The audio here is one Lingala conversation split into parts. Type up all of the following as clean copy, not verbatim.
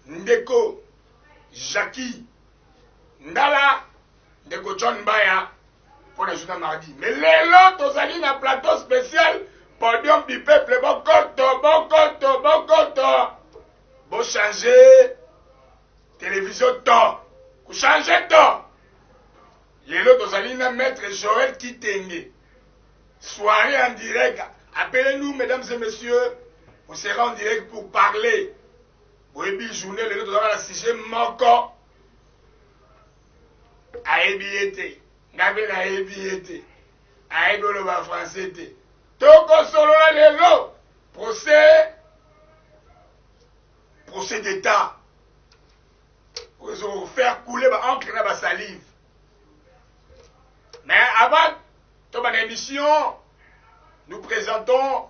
Ndeko Jackie Ndala Ndeko John Baya pour la journée mardi. Mais les lots, tous allés dans un plateau spécial, podium du peuple, bon compte. Bon changer, télévision temps. Vous changez temps. Les lots, tous allés dans maître Joël Kitenge. Soirée en direct. Appelez-nous, mesdames et messieurs. Vous serez en direct pour parler. Vous avez journée, les lots, tous allés dans le sujet manquant. Aébiété. N'avez la ébiété. Aébolo va français. Toko solo la lelo. Procès d'État. Pour faire couler encre dans la salive. Mais avant de mon émission, nous présentons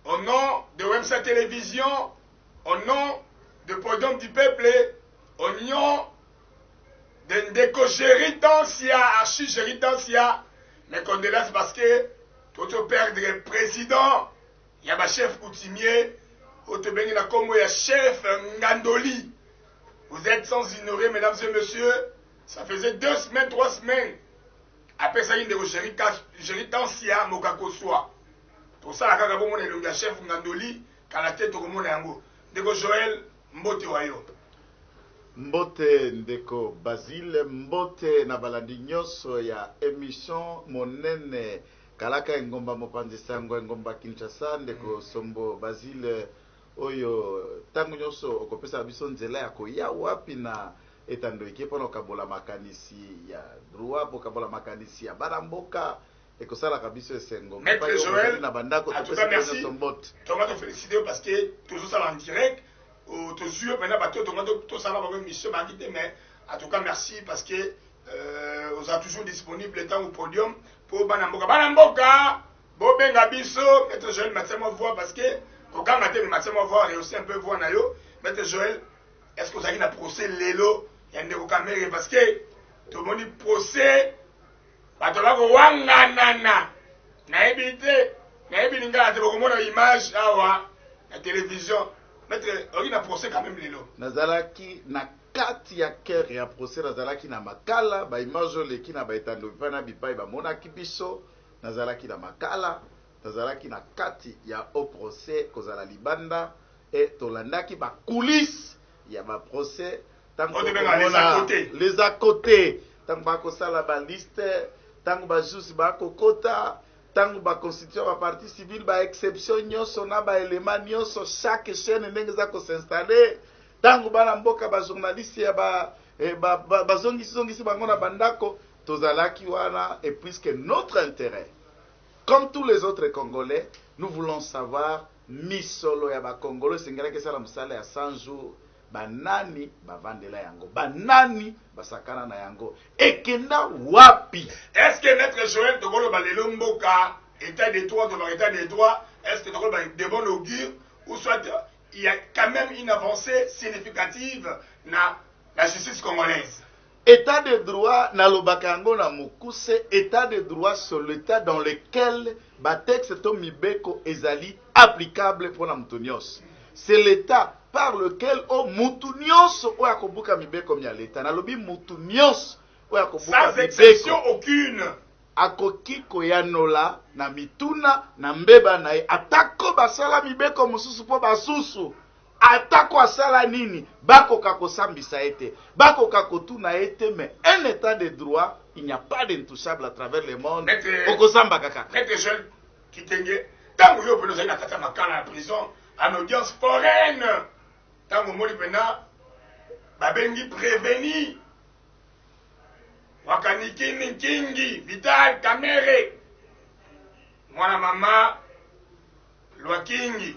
au nom de WMSA Télévision, au nom de Podium du Peuple, au nom de Ndeko Géritansia, Archi Géritansia, mes condoléances parce que tout perdre le président, il y a un chef coutumier, il y a un chef Ngandoli. Vous êtes sans ignorer, mesdames et messieurs, ça faisait 2 semaines, 3 semaines. Après ça, il y a un Géritansia, Mokakoswa. Pour ça, il y a un chef Ngandoli, qui a la tête au monde. Ndeko Joël, Mbote Wayo. Mbote Ndeko Basile, Mbote na balandi nyonso ya émission monene kalaka ngomba mopanzi sango ngomba Kinshasa Ndeko Sombo Basile oyo tangu nyonso okopesa biso nzela ya koya wapi na etando ekipo na kabola makanisi ya droit po kabola makanisi ya baramboka ekosala kabiso esengo Maître Joël na bandako to pesa nyonso Mbote. Tomato féliciter parce que toujours ça en direct. Toujours maintenant bateau tout ça va avoir une mission mais en tout cas merci parce que vous êtes toujours disponible le temps au podium pour banamboka bobenga biso Maître Joël Mathieu voix parce que quand matin le Mathieu voix réussi un peu voix na yo Maître Joël est-ce que vous avez un procès lelo ya ndeko caméra parce que tout le monde procès bato ba ko wanganana na ebité na ebilinga te bokomona image awa la télévision. Maître, il a procès quand même les lots. Nazalaki na kati ya kere ya procès nazalaki na makala ba image leki na ba etando bana bipai ba mona kibiso nazalaki na makala nazalaki na kati ya au procès kozala libanda et tolandaki ba coulisses ya ba procès tango les à côté tango ba ko sala ba liste tango ba justice ba kokota tango ba constitution ba partie civile ba exception nyonso na ba élément nyonso chaque chaîne ndenge za ko s'installer tango bana mboka ba journaliste ya ba zongisi bango na bandako tozalaki wana et puisque notre intérêt comme tous les autres Congolais nous voulons savoir misolo ya ba Congolais singela ke sala musala ya 100 jours banani bavandela yango banani basakana na yango ekenda wapi. Est-ce que Maître Joël Tokolo balelo mboka état de droit est-ce que Tokolo de bon augure ou soit il y a quand même une avancée significative na la justice congolaise? État de droit na lobaka yango na mukuse état de droit sur l'état dans lequel ba texte to mibeko ezali applicable pour la mutunios. C'est l'état par lequel mutunios o yakobuka mibeko mya l'état na lobi mutunios o yakobuka sans exception aucune akoki koyanola na mituna na mbeba na ye atako basala mibeko mususu po basusu atako asala nini bakoka kosambisa ete bakoka kotuna ete mais un état de droit il n'y a pas d'intouchable à travers le monde okosamba kaka. Maître Joël Kitenge tango yo peno na kata makala na prison en audience foraine tango moli pena babengi prévenir wakaniki Nkingi Vital Kamere mwana mama Lwakingi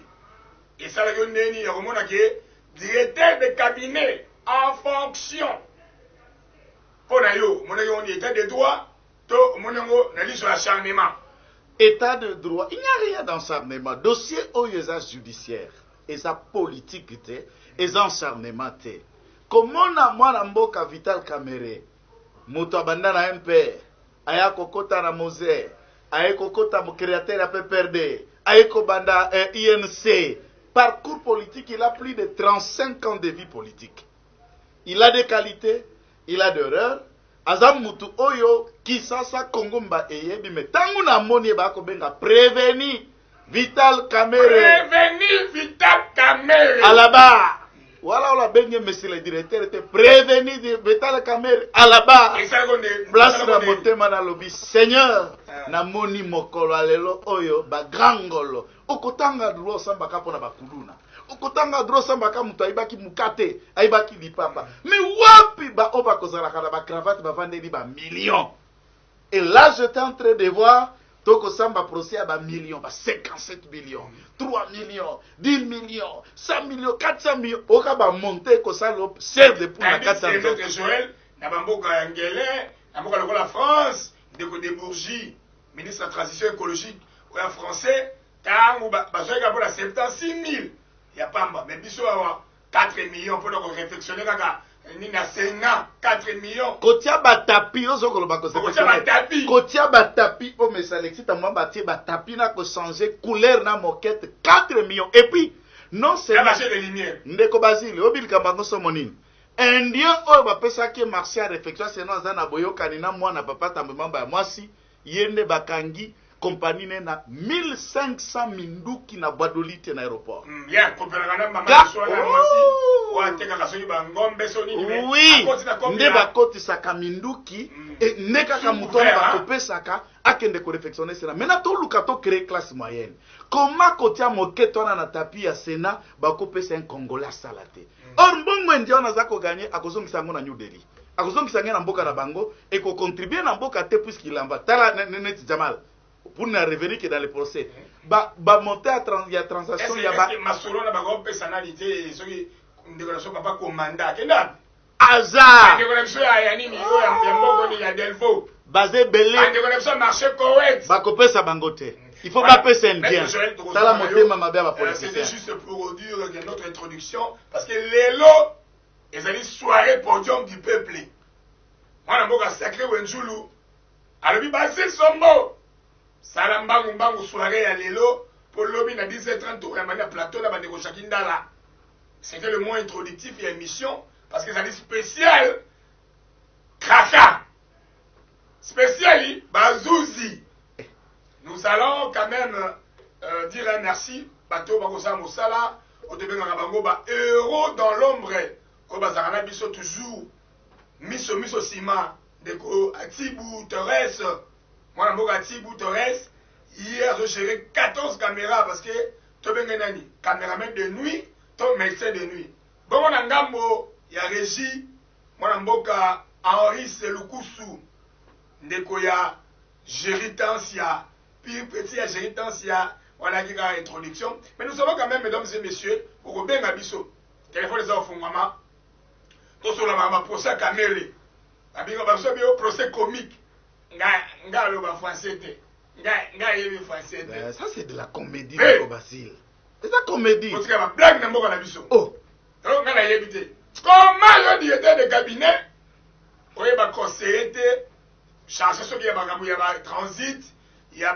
et ça la yoneni ya komona ke directeur de cabinet en fonction pona yo mona yo ni état de droit to mona ngo na liso acharnement. État de droit, il n'y a rien d'encharnement. Dossier au judiciaire, et sa politique, et encharnement. Comment na mwana mboka Vital Kamere, moto abanda na MP, aya kokota na Mose, aya kokota mo créateur ya PPRD, aya ko banda INC, parcours politique, il a plus de 35 ans de vie politique. Il a des qualités, il a des erreurs. Azam mutu oyo kisasa Congo mba eyebi me tangu na moni ba ko benga prévenir Vital Kamerhe. Prévenir Vital Kamerhe. Alaba. Voilà, on a bengue monsieur le directeur était prévenu de Vital Kamerhe Alaba. Place na motema na lobi Seigneur na moni mokolo alelo oyo ba grangolo. Okotanga dro samba kapo na bakuluna. Okotanga dro samba ka mutu aibaki mukate, aibaki lipapa. Mais wapi ba oba kozala kana ba cravate ba vandeli ba millions. Et là j'étais en train de voir Toko Samba procès à 1 million, 57 millions, 3 millions, 10 millions, 100 millions, 400 millions. Oka ba monter ko ça le serve de pour la 400 millions. C'est Joël, na bamboka angolais, na mboka lokola France, de Bourgie, ministre de la transition écologique, ou un français, tango ba zoika pour la 76 000. Ya pamba, mais biso awa 4 millions pour donc réflexionner kaka. Ni na Sénat 4 millions. Kotia batapi ozo koloba ko Kotia batapi. Kotia batapi o mesalexi ta mwa batie batapi na ko changer couleur na moquette 4 millions. Et puis non c'est la marché de lumière. Ndeko Basile obil kambango somonine. Indien oyo bapesa ke marché à réflexion c'est non za na boyoka ni na mwana papa tambemamba ya mwasi yende bakangi compagnie na 1500 minduki na badolite na aéroport. Ya kopela na mama swana mwasi. Oui, nde bakotisaka minduki et ne kaka mutona bakopesaka akende ko réflexionner cela. Maintenant to luka to créer classe moyenne. Comment kotia moquette wana na tapis ya Sénat bakopesa un Congolais salate. Or mbongo ndio anaza ko gagner akozongisa ngo na New Delhi. Akozongisa na mboka na bango et ko contribuer na mboka te puisqu'il en va. Tala net Jamal. Pour ne revenir que dans le procès. Ba monter à transaction ya ba masolo na bango personnalité soki ndeko papa commanda kenda hasard ndeko na biso ya nini ya mboko ni ya Delvaux basé belé ndeko na biso marché correct bakopesa bango te il faut pas pesa indien tala motema mabe ba politicien. C'était juste pour dire que notre introduction parce que lelo ezali soirée podium du peuple mwana mboka sacré Wenjulu alobi Basile Sombo sala mbangu soirée ya lelo pour lobby na 17h30 ya mania plateau na bandeko Shakindala. C'était le mot introductif et émission parce que ça dit spécial Kraka spécial Bazouzi. Nous allons quand même dire un merci bateau bakosa mosala otebenga bango ba héros dans l'ombre ko bazana biso toujours miso sima deko Atibou Torres moi mboka Atibou Torres hier j'ai géré 14 caméras parce que tobenga nani caméraman de nuit médecin de nuit. Bon, on a ngambo, il y a régie, mon mboka Henri Selukusu, ndeko ya Géritancia, puis petit ya Géritancia, voilà qui a introduction. Mais nous savons quand même, mesdames et messieurs, pour bien abisso, téléphone les enfants, maman, tout sur la maman, procès Kamerhe, abingo baso bio procès comique, nga le français te, nga yebi français te. Ça c'est de la comédie, hey. Basile. C'est la comédie. Parce qu'il y a une blague dans la biso. Oh. Donc, on a évité. Comment le directeur de cabinet, on a conseillé, chargé ce qui est transit, il y a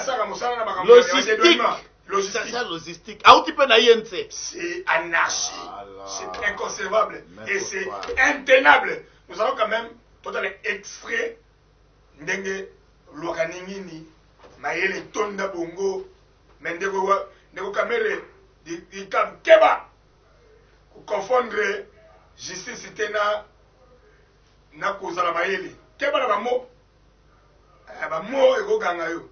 ça comme ça, logistique. Logistique. Ah, tu peux n'aïense. C'est anarchie. C'est inconcevable. Et c'est intenable. Nous avons quand même tout un extrait d'Enge Loraningini, Maëlle Tonda Bongo, Mendego. Ndeko Kamerhe di kam keba ku confondre justice tena na kozala mayele keba na bamo ego ganga yo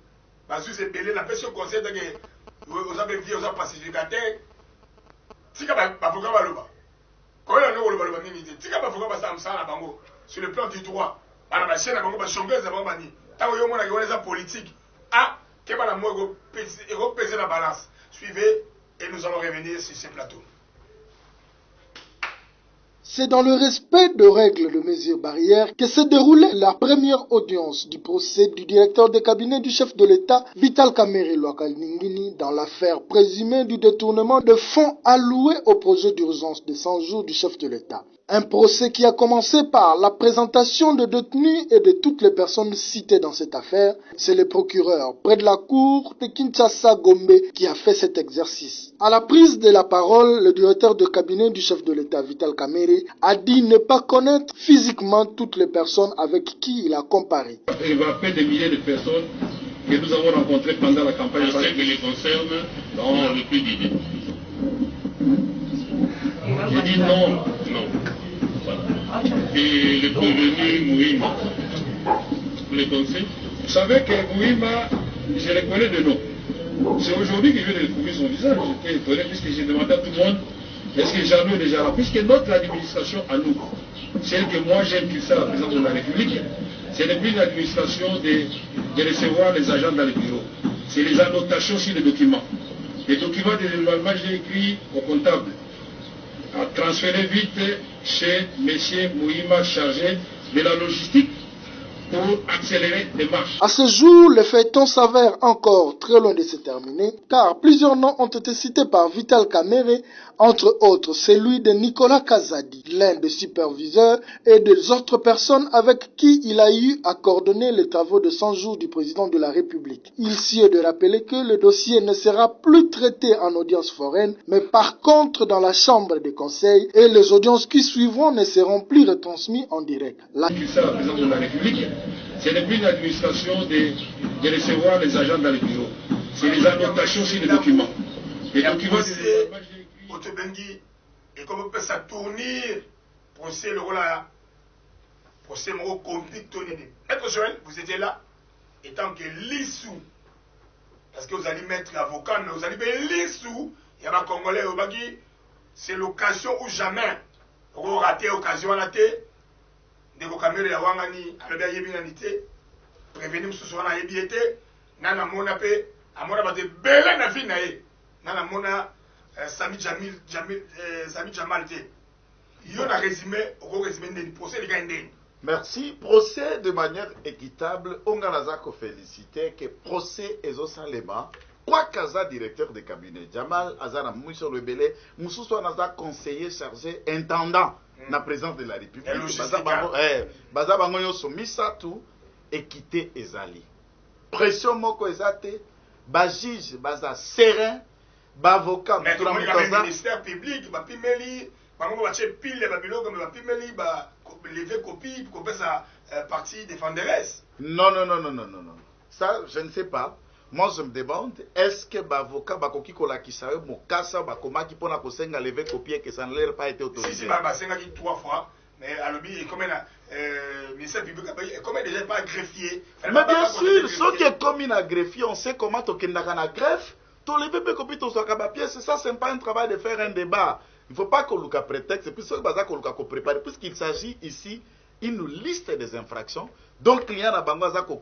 basu se belé na pese conseil de que vous avez vie aux pacificateur tika ba foka baloba ko yo no baloba nini tika ba foka ba samsana bango sur le plan du droit bana ba chaîne bango ba chongeza bango bani tawo yo mona ke politique ah keba na mo ego peser la balance. Suivez et nous allons revenir sur ces plateaux. C'est dans le respect de règles de mesures barrières que s'est déroulée la première audience du procès du directeur de cabinet du chef de l'État, Vital Kamerhe Lwakalingini, dans l'affaire présumée du détournement de fonds alloués au projet d'urgence de 100 jours du chef de l'État. Un procès qui a commencé par la présentation de détenus et de toutes les personnes citées dans cette affaire. C'est le procureur près de la cour de Kinshasa Gombe qui a fait cet exercice. À la prise de la parole, le directeur de cabinet du chef de l'État Vital Kamerhe a dit ne pas connaître physiquement toutes les personnes avec qui il a comparé. Il va appeler des milliers de personnes que nous avons rencontrées pendant la campagne. Ce qui les concerne, non, le plus d'idées. J'ai dit non. Non. Voilà. Et le prévenu Mouhima, vous les connaissez? Vous savez que Mouhima, je le connais de nom. C'est aujourd'hui que je viens de découvrir son visage. J'étais étonné puisque j'ai demandé à tout le monde est-ce que Jeannot est déjà là? Puisque notre administration à nous, celle que moi j'aime qu'il soit la présidence de la République, ce n'est plus l'administration de recevoir les agents dans les bureaux. C'est les annotations sur les documents. Les documents de l'évaluation, j'ai écrit au comptable. À transférer vite chez M. Mouhima chargé de la logistique pour accélérer les marches. À ce jour, le feuilleton s'avère encore très loin de se terminer, car plusieurs noms ont été cités par Vital Kamerhe, entre autres celui de Nicolas Kazadi, l'un des superviseurs, et des autres personnes avec qui il a eu à coordonner les travaux de 100 jours du président de la République. Il sied de rappeler que le dossier ne sera plus traité en audience foraine, mais par contre dans la chambre des conseils, et les audiences qui suivront ne seront plus retransmises en direct. Qu'il soit la présidence de la République, ce n'est plus l'administration de recevoir les agents dans les bureaux. C'est les annotations sur les documents. Les documents Otobengi, et comme on peut ça tourner, procès le rôle à procès mon compliqué tonné. Maître Joël, vous étiez là, étant que l'issue, parce que vous allez mettre avocat, mais vous allez mettre l'issue, il y a un Congolais au Bagui, c'est l'occasion ou jamais, on raté l'occasion à la tête. Ndeko Kamerhe ya wangani alobia yebi nanité prévenir mususu wana yebi été nana mona pe amona bate bele na vie na ye nana mona Sami Jamal te yo na résumé au résumé ndeni procès les gars ndeni. Merci. Procès de manière équitable. On a félicité que procès ezo salema. Quoi qu'Aza directeur de cabinet Jamal Azana Mousso Rebele Moussou Naza conseiller chargé intendant na présence de la République. Baza bango yo somisa tout équité ezali. Pression moko ezate ba juge baza serein ba avocat mais tout le ministère public ba pimeli bango ba che pile ba biloko ba pimeli ba lever copie pour faire sa partie défenderesse. Non. Ça je ne sais pas. Moi, je me demande, est-ce que l'avocat Bakoki Kolakisa Mokasa Bakomaki pour la lever copier que ça ne l'a pas été autorisé? Si, c'est 3 fois, mais à l'objet, comme un ministère public, comme déjà pas greffier. Mais bien sûr, ceux qui est comme un greffier, on sait comment tu as greffe, tu lever copie, tu as pièce, ça, c'est pas un travail de faire un débat. Il ne faut pas qu'on ait prétexte, et puis ce qu'on prépare, puisqu'il s'agit ici une liste des infractions. Donc, il y a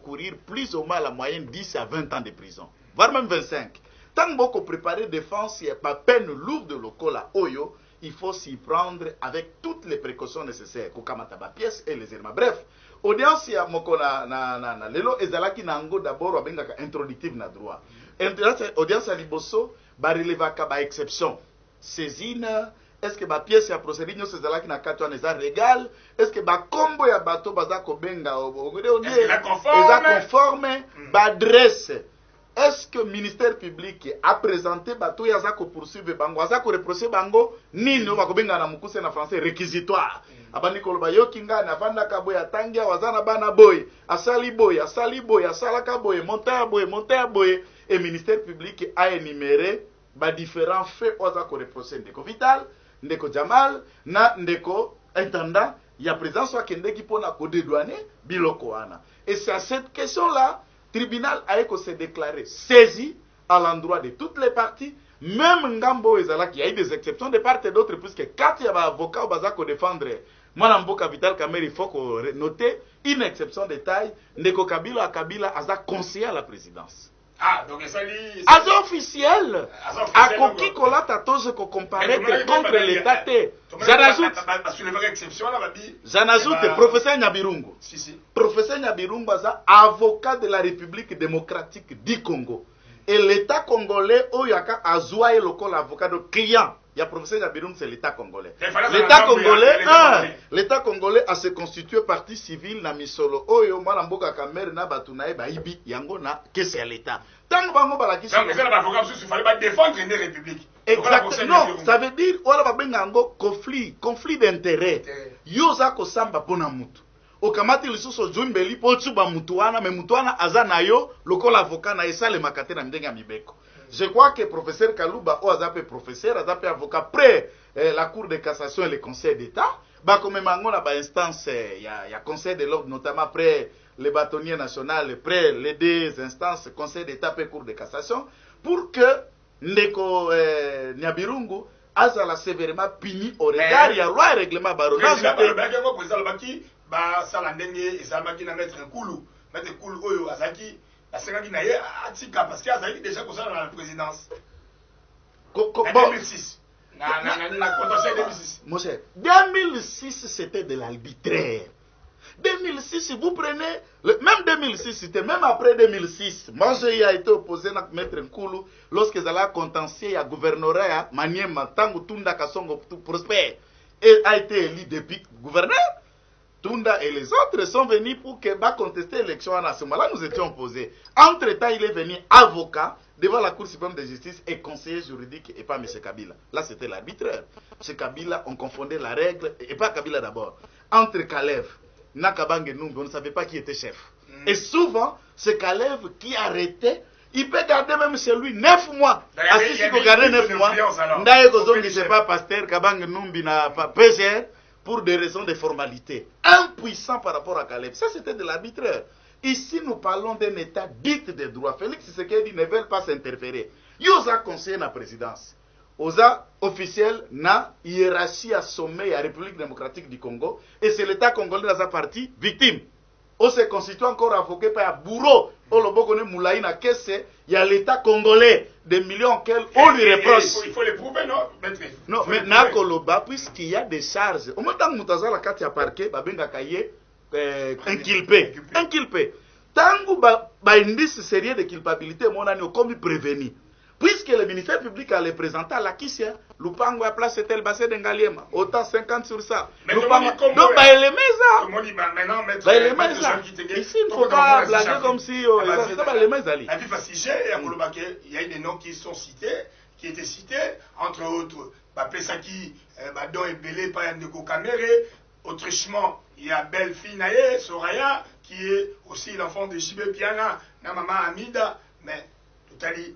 courir plus ou moins la moyenne 10 à 20 ans de prison, voire même 25. Tant que préparer défense, il n'y a pas peine lourde de local à Oyo, il faut s'y prendre avec toutes les précautions nécessaires. Kokamataba pièce et les éléments. Bref, audience ya moko na lelo ezalaki nango d'abord wabengaka introductive na droit. Audience à liboso ba relevaka ba exception. Saisine. Est-ce que la pièce ya procédure nyonso ezalaki na kati wana eza légal? Est-ce que ba kombo ya bato baza kobenga eza conforme ba adresse? Est-ce que le ministère public a présenté bato ya za ko poursuivre bango aza ko reprocher bango nini ba kobenga na mukuse na français réquisitoire? Abani koloba yokinga na vanda ka boy atangia wazana bana boy asali boy asalaka boy monter boy et ministère public a énuméré ba différents faits oza ko reprocher Ndeko Vital, Ndeko Jamal na Ndeko intendant ya présence wa kendeki pona ko dédouaner biloko wana. Et c'est à cette question là tribunal a se déclaré saisi à l'endroit de toutes les parties, même ngambo ezala qui a eu des exceptions de part et d'autre puisque quand il y a un avocat baza ko défendre Mwana Mboka Vital Kamerhe, il faut noter une exception de taille. Ndeko Kabila aza conseiller à la présidence. Ah, donc ça dit. Aza officiel. A koki kolata toze ko comparaître contre l'État te. J'anajoute professeur Nyabirungu. Si. Professeur Nyabirungu aza avocat de la République démocratique du Congo. Et l'État congolais oyaka azwa lokola avocat de client il y a professeur Nyabirum, c'est l'État congolais. L'État congolais a se constitué partie civile na misolo. Oyo mwana mboka kamere na batunae baibi yango na kesi ya l'État. Tango bango balakisi. Donc ça va il fallait défendre une république. Exactement. Non, ça veut dire wala babenga ngo conflit d'intérêt. Yo za ko samba pona mutu. Okamati lisuso jumbeli po tsuba mutuana me mutuana azana yo lokola avocat na esale makate na mdenga mibeko. Je crois que professeur Kalouba o azape professeur azape avocat près la cour de cassation et le conseil d'état ba comme mango na ba instance ya conseil de l'ordre notamment près les bâtonniers nationaux près les deux instances conseil d'état et cour de cassation pour que ndeko Nyabirungu azala sévèrement puni au regard ya loi règlement baronage ba sala ndenge ezalaki na mettre Nkulu oyo azaki asengaki na ye atika parce que azaki déjà kosala na la présidence en 2006 na contentieux 2006. Mon cher, 2006 c'était de l'arbitraire. 2006 vous prenez même 2006 c'était même après 2006 moi j'ai été opposé à mettre Nkulu lorsque zala contentieux ya gouvernorat ya Maniema tangu Tunda Kasongo Prosper et a été élu depuis gouverneur. Tunda et les autres sont venus pour que contester l'élection à ce moment-là. Nous étions opposés. Entre-temps, il est venu avocat devant la Cour suprême de justice et conseiller juridique et pas M. Kabila. Là, c'était l'arbitraire. M. Kabila, on confondait la règle, et pas Kabila d'abord. Entre Kalev, Nakabang et Numbi, on ne savait pas qui était chef. Et souvent, c'est Kalev qui arrêtait. Il peut garder même chez lui 9 mois. Assis, il peut garder 9 mois. Ndaye Kozongi, c'est pas pasteur, Kabang Numbi n'a pas PCR. Pour des raisons de formalité. Impuissant par rapport à Caleb. Ça, c'était de l'arbitraire. Ici, nous parlons d'un État dit de droit. Félix Tshisekedi ne veut pas s'interférer. Yosa conseiller la présidence. Osa officiel na hiérarchie à sommet à la République démocratique du Congo. Et c'est l'État congolais dans sa partie victime. On se constitue encore avocat par bourreau. On le connaît Moulaï na caisse. Il y a l'État congolais. Des millions auxquels on lui reproche. Il faut les prouver, non? Non, mais Nakoloba, puisqu'il y a des charges. Au moment où Moutaza la carte a parqué, Babenga Kaye, inculpé. Inculpé. Tangu ba indice sérieux de culpabilité, mon année, comme prévenu. Puisque le ministère public a les présenté à la Kissia, Lupango a placé tel bassin d'Engaliema. Autant 50 sur ça. Lupango. Donc, bah, il est maintenant, ici, il ne faut pas blaguer comme si. Il y a des noms qui sont cités, qui étaient cités, entre autres, Pesaki, Badon et Belé, Payandeko Kamere. Autrichement, il y a Belle-Fille Naye, Soraya, qui est aussi l'enfant de Jibé Piana, Namama Amida, mais tout à dit.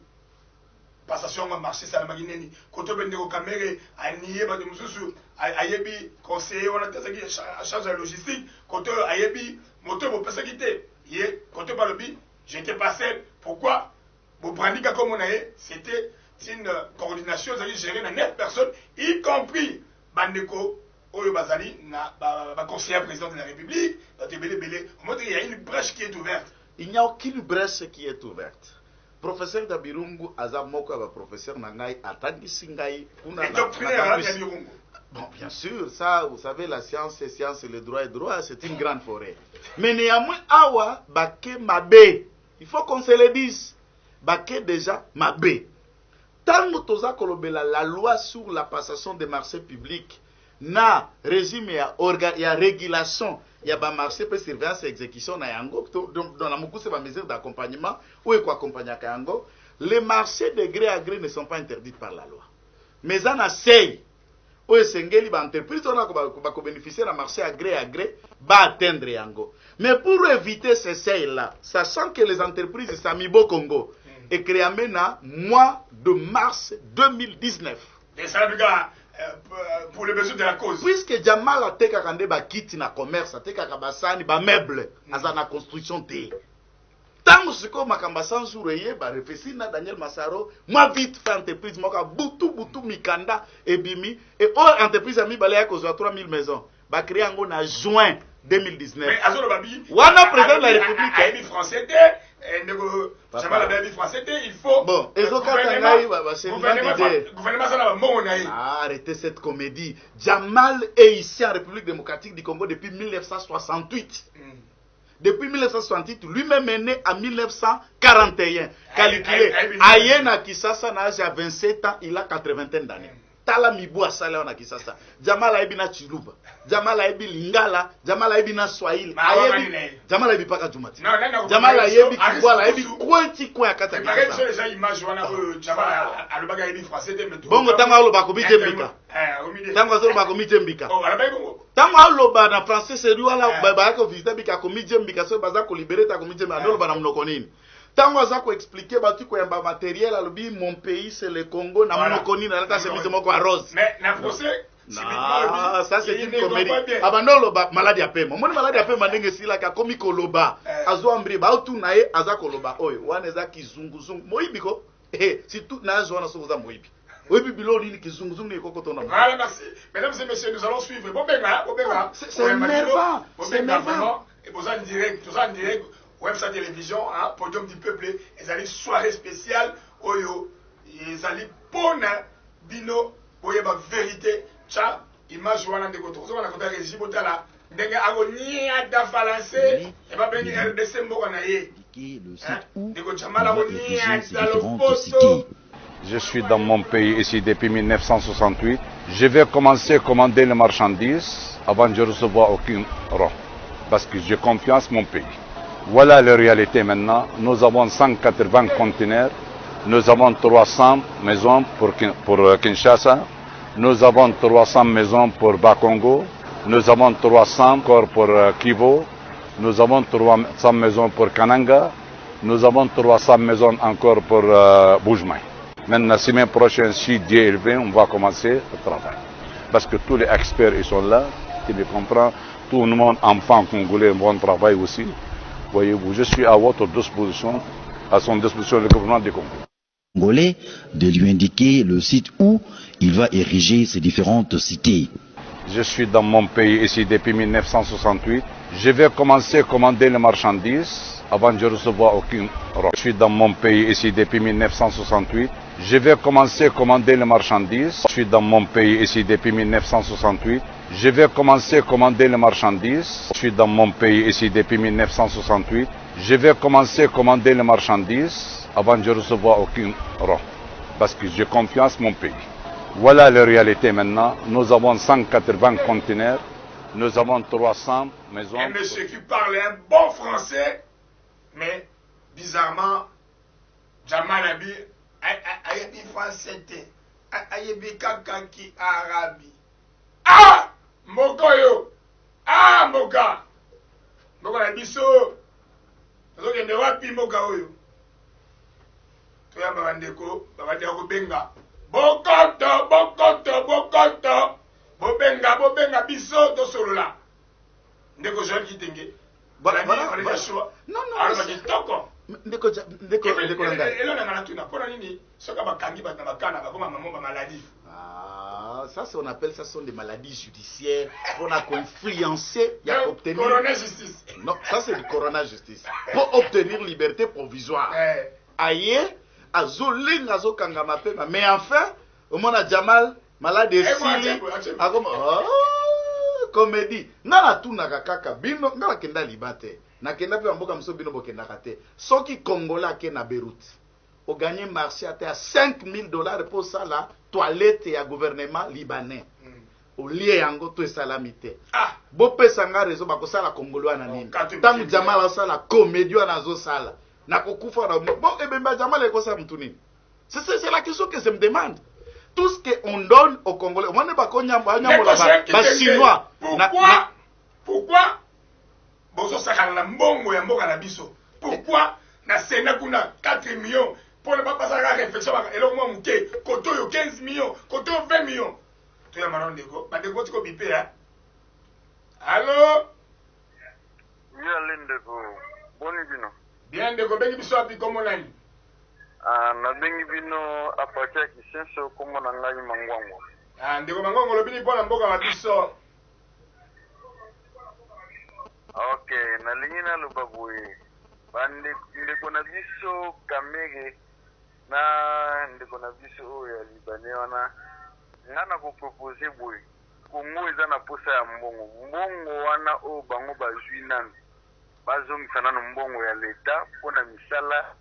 Passation va marcher ça la magineni koto bendeko kamere aniye ba de mususu ayebi conseiller on a tazaki charge de logistique koto ayebi moto bo pesa kité yé koto ba lobi j'étais pas seul pourquoi bo brandika comme on a c'était une coordination qui gérait 9 personnes y compris bandeko oyo bazali na ba conseiller président de la République ba tebele belé on montre qu'il y a une brèche qui est ouverte. Il n'y a aucune brèche qui est ouverte. Professeur Dabirungu Azamoko aba professeur Nangai atangisi ngai kuna bon bien sûr ça vous savez la science c'est science et le droit est droit c'est une grande forêt mais néanmoins awa baké mabe il faut qu'on se le dise baké déjà mabe tango toza kolobela la loi sur la passation des marchés publics na régime ya régulation il y a des marchés pour surveillance et exécution na yango donc dans la moukou c'est des mesures d'accompagnement ou quoi accompagner à yango les marchés de gré à gré ne sont pas interdits par la loi mais en assey ou sengeli ba entreprise on a ko bénéficier d'un marché à gré ba atteindre yango mais pour éviter ces seuils là sachant que les entreprises Samibo Congo est créé na mois de mars 2019 et ça pour les besoins de la cause. Puisque Jamal a teka kande ba kiti na commerce, a teka kabasani ba meuble, aza na construction te. Tango siko makamba sanjoureye ba réfléchir na Daniel Massaro, moi vite fait entreprise moka butu mikanda ebimi et entreprise ami balaya kozwa 3000 maisons. Ba créer ngo na juin 2019. Mais azolo babi. Wana président de la République ami français il faut bon, arrêtez cette comédie. Jamal est ici en République démocratique du Congo depuis 1968. Depuis 1968, lui-même est né en 1941. Calculé. Ayena Kisasa n'a âge à 27 ans, il a 80 d'années. tala mibu asala wana kisasa jamala ebi na chiluba jamala ebi lingala jamala ebi na swahili ayebi jamala ebi paka jumati jamala ebi kibwala ebi kwenti kwa kata kisasa les images wana jamala alobaga ebi français de meto bongo tanga aloba ko bijembika tanga aloba ko mijembika tanga aloba na français c'est lui wala ba ko visiter bika ko mijembika so baza ko libérer ta ko mijembika aloba na mnoko nini tango aza ko expliquer batu ko yamba matériel alobi mon pays c'est le Congo na mnoko nini na ta chemise moko à rose mais na français ah, ça c'est une comédie. Abandon ba maladie à pema. Mon maladie à pema ndenge sila ka komi koloba. Azo ambri ba utu na ye aza koloba oyo. Wana za kizunguzungu. Moyibi ko. Si tout na zo na soza moyibi. Oyibi bilo ni kizunguzungu ni kokoto na. Voilà, merci. Mesdames et messieurs, nous allons suivre. Bobenga. C'est énervant. C'est énervant. Et vous en direct, Websa Télévision, hein, Podium du Peuple, ils allaient soirée spéciale, oyo, ils allaient pona, bino, oyo, ba vérité, tcha, image wana de koto, on a côté régime botala, denga agonie à da fallancé, et ba bengi RDC mboka na ye. Je suis dans mon pays ici depuis 1968. Je vais commencer à commander les marchandises avant de recevoir aucun rang, parce que j'ai confiance en mon pays. Voilà la réalité maintenant. Nous avons 180 conteneurs, nous avons 300 maisons pour Kinshasa, nous avons 300 maisons pour Bakongo, nous avons 300 encore pour Kivu, nous avons 300 maisons pour Kananga, nous avons 300 maisons encore pour Boujmaï. Maintenant, la semaine prochaine, si Dieu est élevé, on va commencer le travail. Parce que tous les experts ils sont là, tu les comprends, tout le monde, enfant congolais, bon travail aussi. Voyez-vous, je suis à votre disposition, à son disposition le gouvernement du Congo. Congolais de lui indiquer le site où il va ériger ses différentes cités. Je suis dans mon pays ici depuis 1968. Je vais commencer à commander les marchandises avant de recevoir aucun rang. Je suis dans mon pays ici depuis 1968. Je vais commencer à commander les marchandises. Je suis dans mon pays ici depuis 1968. Je vais commencer à commander les marchandises. Je suis dans mon pays ici depuis 1968. Je vais commencer à commander les marchandises avant de recevoir aucun rang. Parce que j'ai confiance en mon pays. Voilà la réalité maintenant. Nous avons 180 conteneurs. Nous avons 300 maisons. Un monsieur qui parle un bon français, mais bizarrement, Jamal Abi, ayebi français, ayebi kakaki arabi. Ah! Moko yo! Ah! Moka! Moko na biso! Nazokende wapi moka oyo? Toya babandeko, babandeko benga. Bokoto! Bobenga biso tosolola. Ndeko Joël Kitenge. Voilà. Non. Alors kitoko. Ndeko nanga. Elo na ngana tuna pona nini? Soka bakangi ba bakana ba koma maman ba maladie. Ça, on appelle ça sont des maladies judiciaires pour influencer et obtenir. Corona justice. Non, ça c'est du corona justice. Pour obtenir liberté provisoire. Aïe, azoling azokanga mapema. Mais enfin, au monde a Jamal malade sili. Comédie. Ngala tu nakaka bino ngala kenda libate. Na kenda pe mboka mso bino bokenda kate. Soki Congolais ke na Beyrouth. Au gagné marché à $5,000 pour ça la toilette et à gouvernement libanais. Au lieu yango to salamité. Bo pesa nga rezo bako sala Congolais na nini. Tangu Jamal sala la comédie na zo sala. Na kokufa na bon ebemba Jamal eko sa mtu nini. C'est la question que je me demande. Tout ce qu'on donne aux Congolais, on n'est pas chinois. Pourquoi bozo sakana na mbongo ya mboka na biso? Pourquoi na Sénat kuna 4 millions pour ne pas passer à la réflexion et là moi muke koto yo 15 millions, koto 20 millions. Tu ya manon deko, ba deko tiko bipé hein. Allô? Oui, Alendeko. Boni bino. Bien deko bengi biso api komo nani? Na bengi bino apatia kisenso komo na ngai mangwango. Ndeko mangwango lobini pona mboka na biso. Okay, na lingina lubabuye. Ndeko na biso Kamege na ndeko na biso ya Libanais wana ngana ko proposer boye Kongo eza na posa ya mbongo wana o bango bazwi nanu bazongisa nanu mbongo ya leta mpona misala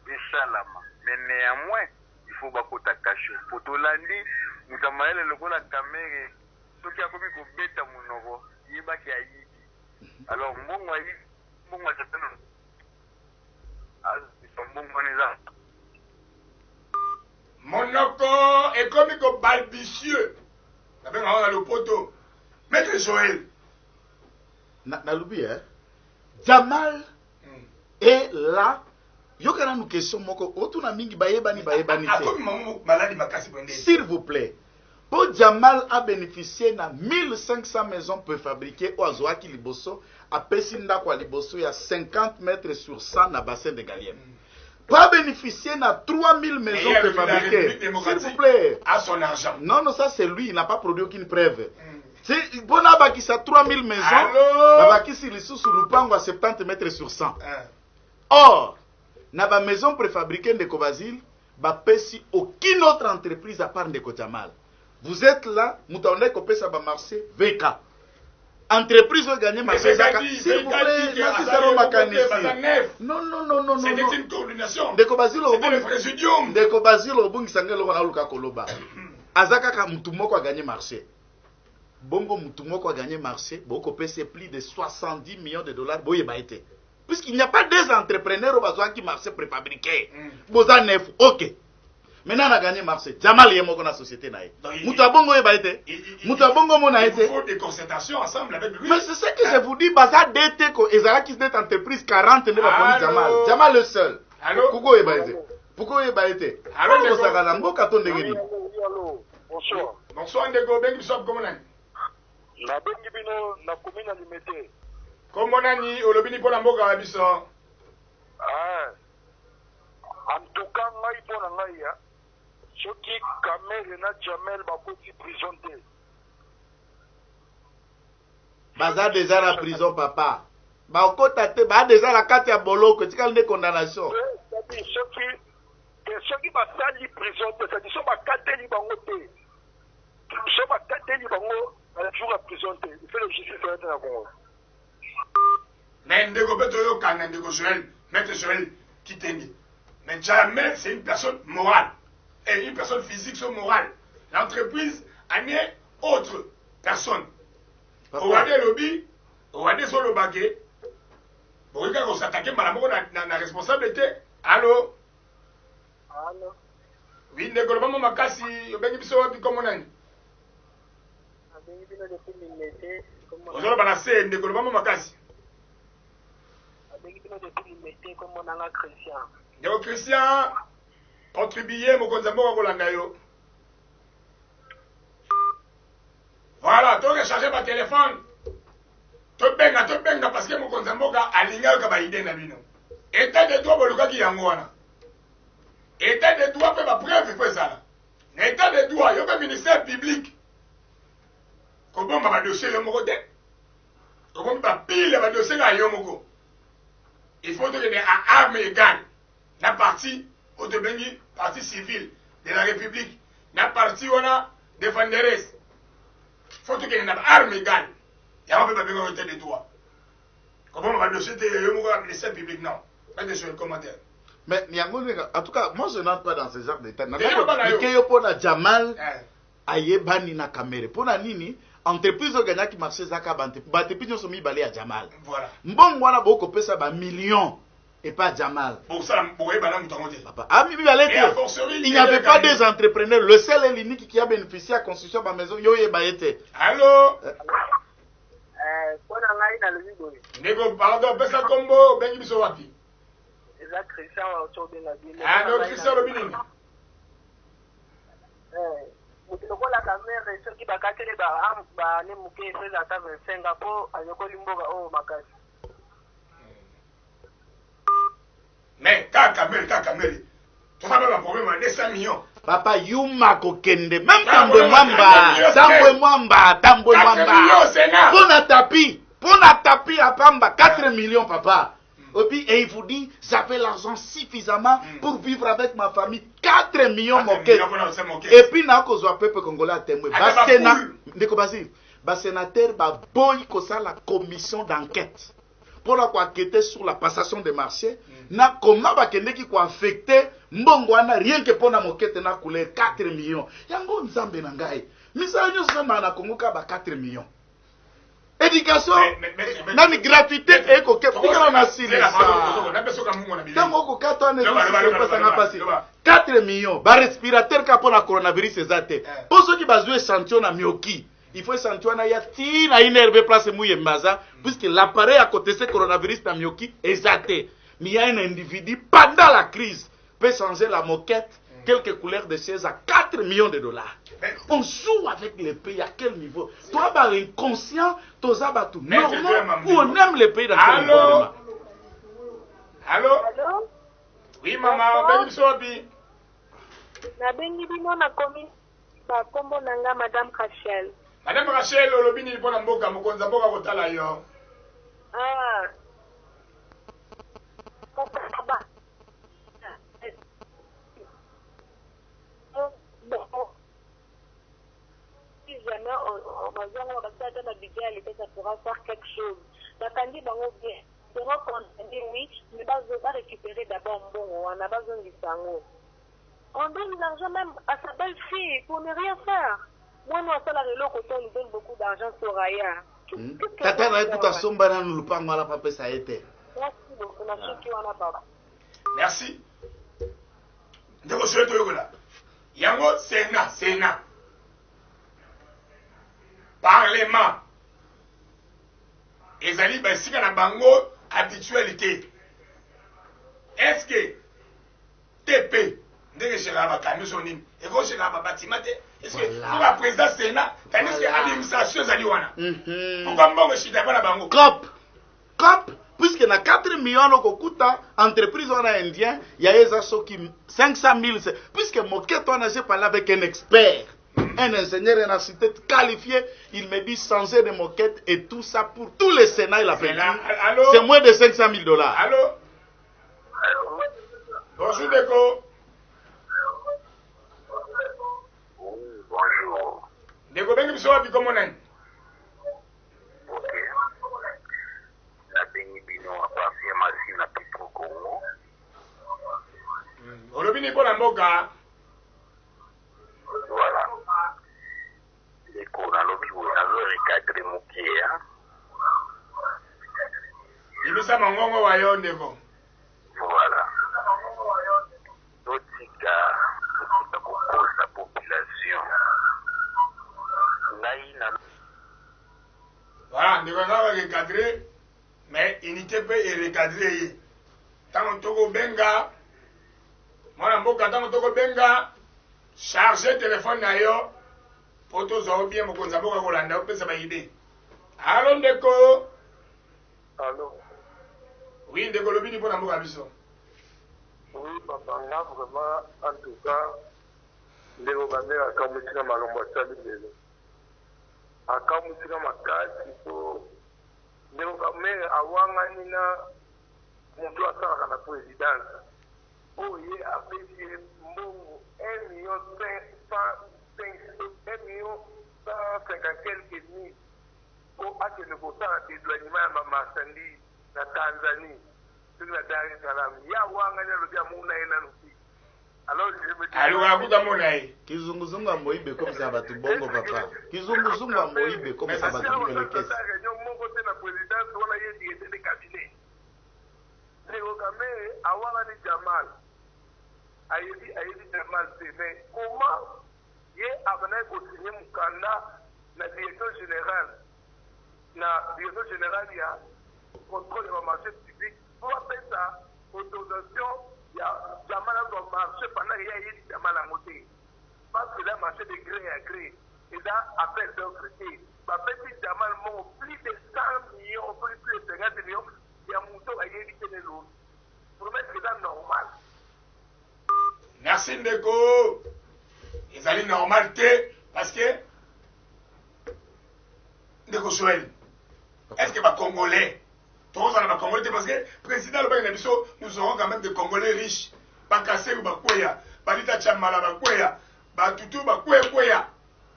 esalama mais néanmoins il faut bakota kasho po tolandi Mutamaele lokola kamere soki akomi kobeta munoko yebaki ayiki. Alors mbongwa yi mbongwa tetano. Mbongwa neza. Monoko ekomi ko balbitieux. Nabenga wana le poto. Maître Joël. Nalubi Jamal est là. Yokana nous question moko otuna mingi bayebani s'il vous plaît. Pour Jamal a bénéficié de 1500 maisons préfabriquées au Azoaki Liboso, à Pessinda kwa Liboso, il y a 50 mètres sur 100 dans le bassin de Galiem. Pas bénéficier de 3000 maisons préfabriquées. S'il vous plaît. À son argent. Non, non, ça c'est lui, il n'a pas produit aucune preuve. C'est bon, il y a 3000 maisons. Il y a sur Lupango à 70 mètres sur 100. Or, dans la maison préfabriquée de Kobasil, il aucune autre entreprise à part de Jamal. Vous êtes là, vous avez coupé ça va marcher, VK. Entreprise va gagner marché. S'il vous plaît, non, non, non, non, non. C'était une coordination. De Kobasil, c'était le présidium. De Kobasil, au bout, il y a Koloba. Azaka Mutumoko a gagné marché. Bongo Mutumoko a gagné marché. Boko c'est plus de 70 millions de dollars. Boye Baïté. Puisqu'il n'y a pas des entrepreneurs au besoin qui marchent préfabriqués. Boza neuf, ok. Maintenant, on a gagné marché. Jamal est dans la société. Moutabongo est baïté. Moutabongo mon a été. Il faut des concertations ensemble avec lui. Mais c'est ce que je vous dis. Baza DT, Ezara qui est entreprise 40 ne va pas Jamal. Jamal le seul. Allô? Pourquoi est baïté? Pourquoi est baïté? Allô, bonsoir. Bonsoir, Ndego. Ben, Bishop, comment on est? Na bengi bino na commune Limete. Comment nani olobini pour la mboka biso? Ah. En tout cas, ngai pona ngai ya. Soki Kamere na Jamel bakoti prison te. Baza déjà la prison papa. Bakota te ba déjà la carte ya boloko tikal de condamnation. Soki basali prison te, ça dit so bakateli bango te. So bakateli bango à jour la prison te. Il fait le justice dans la Congo. Mais Ndego Beto Kana Ndego Joël, Maître Joël Kitenge. Mais Jamel, c'est une personne morale. Et une personne physique, c'est morale. L'entreprise a une autre personne. Ouade lobby, ouade solo bagué. Bon, regarde, on s'attaque à la responsabilité. Allô? Allô? Oui, Ndego Lobamo Makasi, Obengi Biso, comment on est? Vous avez balancé Ndego Lobamo Makasi. Ndeko Christian, contribuer mon konzambo kolanda yo. Voilà, tu recharger ma téléphone. Tu benga parce que mon konzambo a alinga ka ba idée na bino. État de droit boluka ki yango wana. État de droit pe ba preuve ko ça. État de droit yo pe ministère public. Ko bomba ba dossier yo moko te. Ko bomba pile ba dossier ga yo moko. Il faut que des armes égales. La partie, au Bengi, partie civile de la République, la partie, on a défenderesse. Il faut qu'il y ait des armes égales. Et on ne peut pas bien arrêter de toi. Comment on va le jeter au ministère public? Non. Pas de sur le commentaire. Mais, en tout cas, moi je n'entre pas dans ce genre d'état. Je Jamal Ayebani na Kamere. Pour nini? Entreprise gagnant qui marche zaka entreprise sont mis balé à Jamal. Voilà. Bon wana boko pesa ba millions et pas Jamal. Bon ça boye bana mutangote. Papa, ah mi balé. Il n'y avait pas des entrepreneurs, le seul et l'unique qui a bénéficié à la construction de ma maison yo ye baete. Allô? Pona ngai na lebi boye. Nego pardon, pesa combo bengi biso wapi? Eza Christian wa otobe na bino. Ah non, Christian lobini. Mutulokola Kamere soki bakatele ba ne muke feza ta 25 po ayokoli mboga o makasi. Mais ka Kamere. Tu as un problème à 200 millions. Papa Yuma kokende même Tambwe Mwamba. Pona tapi à Pamba 4 millions papa. Et il vous dit, j'avais l'argent suffisamment pour vivre avec ma famille. 4 millions moqués. Et puis, n'a qu'aux peuple congolais à témoin. Bas sénateur, ba boy comme ça la commission d'enquête. pour enquêter sur la passation des marchés na comment bakendeki ko affecter mbongo wana rien que pour na mokete na couleur 4 millions yango nzambe na ngai misala nyonso na Congo ka ba 4 millions éducation nani gratuité et ko kepika na sile tango ko kato na pasanga passer 4 millions ba respirateur ka pour la coronavirus ezate pour ceux qui bazou échantillon na mioki il faut échantillon na ya ti na inerve place mouye maza puisque l'appareil à côté ce coronavirus na mioki ezate mais il y a un individu pendant la crise peut changer la moquette quelques couleurs de chaises à 4 millions de dollars. On joue avec les pays à quel niveau? Toi, bah, inconscient, toi, ça, bah, tout normal, ou on aime les pays dans quel niveau? Allô? Oui, maman, ben, Sobi. Na bengi bino na komi ba kombo nanga Madame Rachel. Madame Rachel, olobini lipo na mboka mokonza mboka kotala yo. Ah. Si jamais on va dans budget, ça pourra faire quelque chose. La candidate bango bien. De reconnaître oui, mais pas récupérer d'abord bon, on a besoin du sango. On donne l'argent même à sa belle-fille pour ne rien faire. Moi, nous, à la rélo, quand on nous donne beaucoup d'argent sur Raya. Tata na tout à somba na lupango ala papa ça a été. Merci beaucoup, na chiki wana baba. Merci. Ndeko souhaite yogola. Yango Sénat. Parlement. Ezali basika na bango habitualité. Est-ce que TP ndenge chez ba camion nini et ko chez ba bâtiment est-ce que pour la présidence Sénat tandis que administration ezali wana pourquoi mbongo chita bana bango cop puisque na 4 millions lokokuta entreprise wana indien ya eza soki 500 000 puisque moquette wana j'ai parlé avec un expert un ingénieur en architecte qualifié, il me dit changer de moquette et tout ça pour tous les Sénats, il a payé. C'est moins de 500 000 dollars. Allô? Bonjour, Deko. Bonjour. Deko, ben tu sois comment on est? Ok. La Benibino a passé ma machine à Pipo Congo. Olobini pour la mboka. Voilà. Les cours dans l'objet, vous avez recadré mon pied. Il me semble que wayo ndeko. Voilà. Notika, pour la population. Voilà, ndeko nga recadré, mais unité peut recadrer. Tant toko benga, mwana mboka tant toko benga. Chargez téléphone d'ailleurs pour tous aux bien mokonza boka kolanda opesa ba idée. Allô ndeko. Allô. Oui ndeko lobini pour na mboka biso. Oui papa nga vraiment en tout cas ndeko kamera kamutika malombo tsali lelo. Akamutika makati po ndeko kamera awanga nina mtu asaka na president. Oh yeah, appelé mbongo 1 million 150 quelques mille pour atteindre le quota d'éloignement à Mamasandi, la Tanzanie, sur la Dar es Salaam. Il y a un peu de monde. Alors je me dis. Alors, à vous d'amonaï. Kizunguzungu a moïbe comme ça va tout bongo papa. Kizunguzungu a moïbe comme ça va tout bongo le caisse. Mon côté la présidence, on a eu des cabinets. Les Okamé, Awani Jamal. Ayebi Jamal, mais comment il a signé Mukanda la direction générale? La direction générale, il y a contrôle des marchés publics. Pour faire ça, autorisation, il y a Jamal a marché pendant qu'il y a eu Jamal à monter. Parce qu'il a marché de gré à gré. Il a appel d'offres. Petit Jamal monte plus de 100 millions, plus de 50 millions. Il y a Mouton à éviter les lots. Pour mettre que c'est normal. Merci Ndeko. Ils allaient normalité parce que Ndeko Joël. Est-ce que les Congolais, tous les Congolais, parce que le président de l'Obiso, nous aurons quand même des Congolais riches. Bakassé ou Bakoya, Balita Chamala Bakoya, Batutu Bakoya.